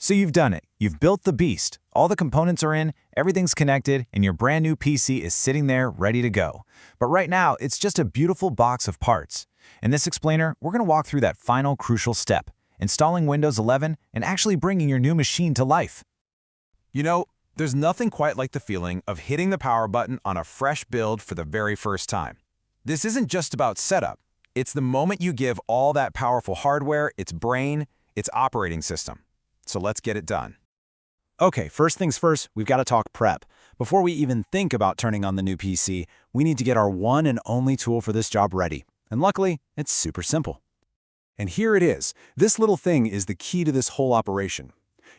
So you've done it. You've built the beast. All the components are in, everything's connected, and your brand new PC is sitting there ready to go. But right now, it's just a beautiful box of parts. In this explainer, we're going to walk through that final crucial step, installing Windows 11 and actually bringing your new machine to life. You know, there's nothing quite like the feeling of hitting the power button on a fresh build for the very first time. This isn't just about setup. It's the moment you give all that powerful hardware its brain, its operating system. So let's get it done. Okay, first things first, we've got to talk prep. Before we even think about turning on the new PC, we need to get our one and only tool for this job ready. And luckily, it's super simple. And here it is. This little thing is the key to this whole operation.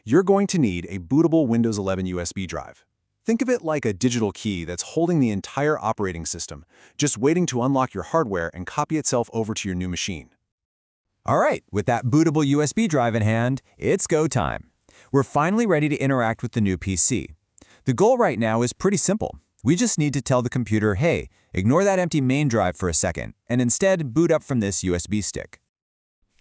You're going to need a bootable Windows 11 USB drive. Think of it like a digital key that's holding the entire operating system, just waiting to unlock your hardware and copy itself over to your new machine. All right, with that bootable USB drive in hand, it's go time. We're finally ready to interact with the new PC. The goal right now is pretty simple. We just need to tell the computer, hey, ignore that empty main drive for a second, and instead boot up from this USB stick.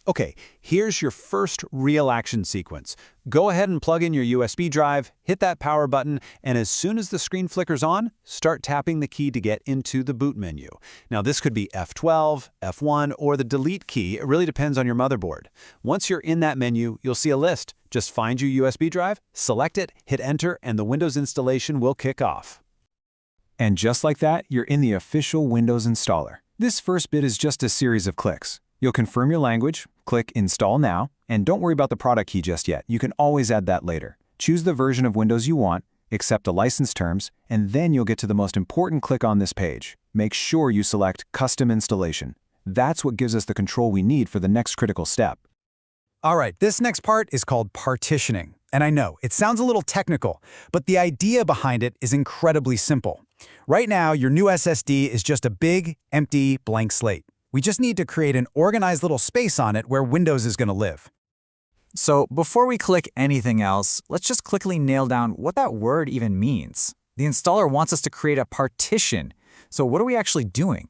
Okay, here's your first real action sequence. Go ahead and plug in your USB drive, hit that power button, and as soon as the screen flickers on, start tapping the key to get into the boot menu. Now this could be F12, F1, or the delete key. It really depends on your motherboard. Once you're in that menu, you'll see a list. Just find your USB drive, select it, hit enter, and the Windows installation will kick off. And just like that, you're in the official Windows installer. This first bit is just a series of clicks. You'll confirm your language, click Install Now, and don't worry about the product key just yet. You can always add that later. Choose the version of Windows you want, accept the license terms, and then you'll get to the most important click on this page. Make sure you select Custom Installation. That's what gives us the control we need for the next critical step. All right, this next part is called partitioning. And I know, it sounds a little technical, but the idea behind it is incredibly simple. Right now, your new SSD is just a big, empty, blank slate. We just need to create an organized little space on it where Windows is going to live. So before we click anything else, let's just quickly nail down what that word even means. The installer wants us to create a partition. So what are we actually doing?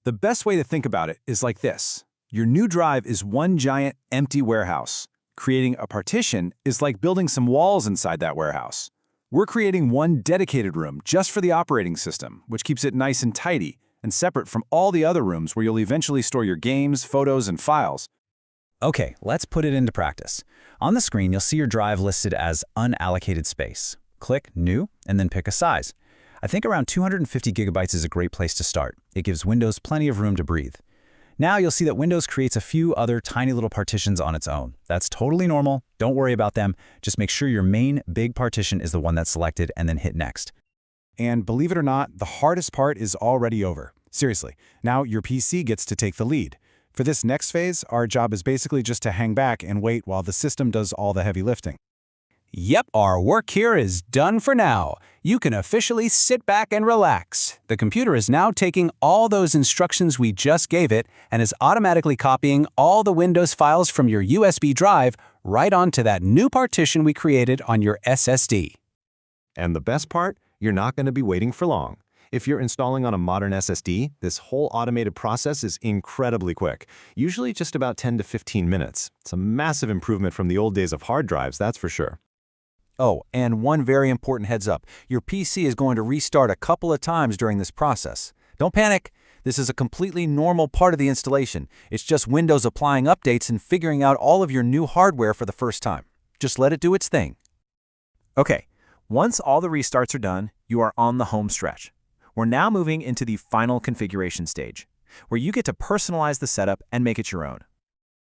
The best way to think about it is like this. Your new drive is one giant, empty warehouse. Creating a partition is like building some walls inside that warehouse. We're creating one dedicated room just for the operating system, which keeps it nice and tidy, and separate from all the other rooms where you'll eventually store your games, photos, and files. Okay, let's put it into practice. On the screen, you'll see your drive listed as unallocated space. Click New, and then pick a size. I think around 250 gigabytes is a great place to start. It gives Windows plenty of room to breathe. Now you'll see that Windows creates a few other tiny little partitions on its own. That's totally normal. Don't worry about them. Just make sure your main big partition is the one that's selected and then hit Next. And believe it or not, the hardest part is already over. Seriously, now your PC gets to take the lead. For this next phase, our job is basically just to hang back and wait while the system does all the heavy lifting. Yep, our work here is done for now. You can officially sit back and relax. The computer is now taking all those instructions we just gave it and is automatically copying all the Windows files from your USB drive right onto that new partition we created on your SSD. And the best part? You're not going to be waiting for long. If you're installing on a modern SSD, this whole automated process is incredibly quick, usually just about 10 to 15 minutes. It's a massive improvement from the old days of hard drives, that's for sure. Oh, and one very important heads up. Your PC is going to restart a couple of times during this process. Don't panic. This is a completely normal part of the installation. It's just Windows applying updates and figuring out all of your new hardware for the first time. Just let it do its thing. Okay, once all the restarts are done, you are on the home stretch. We're now moving into the final configuration stage, where you get to personalize the setup and make it your own.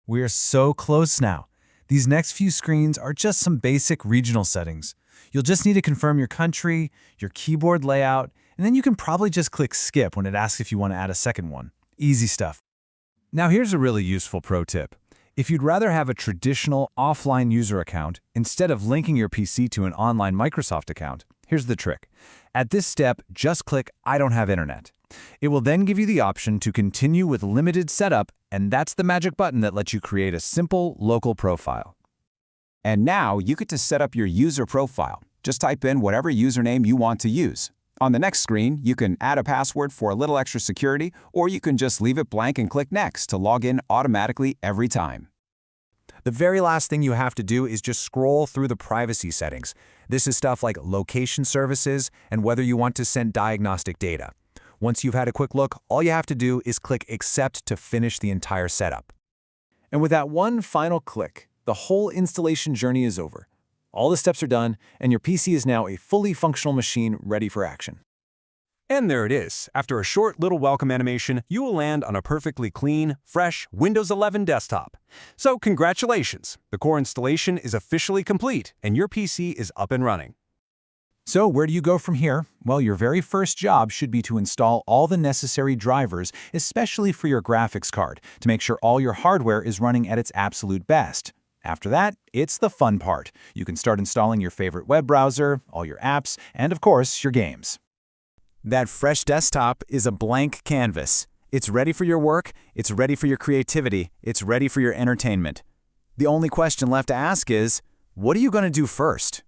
We're so close now. These next few screens are just some basic regional settings. You'll just need to confirm your country, your keyboard layout, and then you can probably just click Skip when it asks if you want to add a second one. Easy stuff. Now here's a really useful pro tip. If you'd rather have a traditional offline user account instead of linking your PC to an online Microsoft account, here's the trick. At this step, just click I don't have internet. It will then give you the option to continue with limited setup, and that's the magic button that lets you create a simple local profile. And now you get to set up your user profile. Just type in whatever username you want to use. On the next screen, you can add a password for a little extra security, or you can just leave it blank and click Next to log in automatically every time. The very last thing you have to do is just scroll through the privacy settings. This is stuff like location services and whether you want to send diagnostic data. Once you've had a quick look, all you have to do is click Accept to finish the entire setup. And with that one final click, the whole installation journey is over. All the steps are done, and your PC is now a fully functional machine ready for action. And there it is. After a short little welcome animation, you will land on a perfectly clean, fresh Windows 11 desktop. So congratulations! The core installation is officially complete, and your PC is up and running. So where do you go from here? Well, your very first job should be to install all the necessary drivers, especially for your graphics card, to make sure all your hardware is running at its absolute best. After that, it's the fun part. You can start installing your favorite web browser, all your apps, and of course, your games. That fresh desktop is a blank canvas. It's ready for your work, it's ready for your creativity, it's ready for your entertainment. The only question left to ask is, what are you going to do first?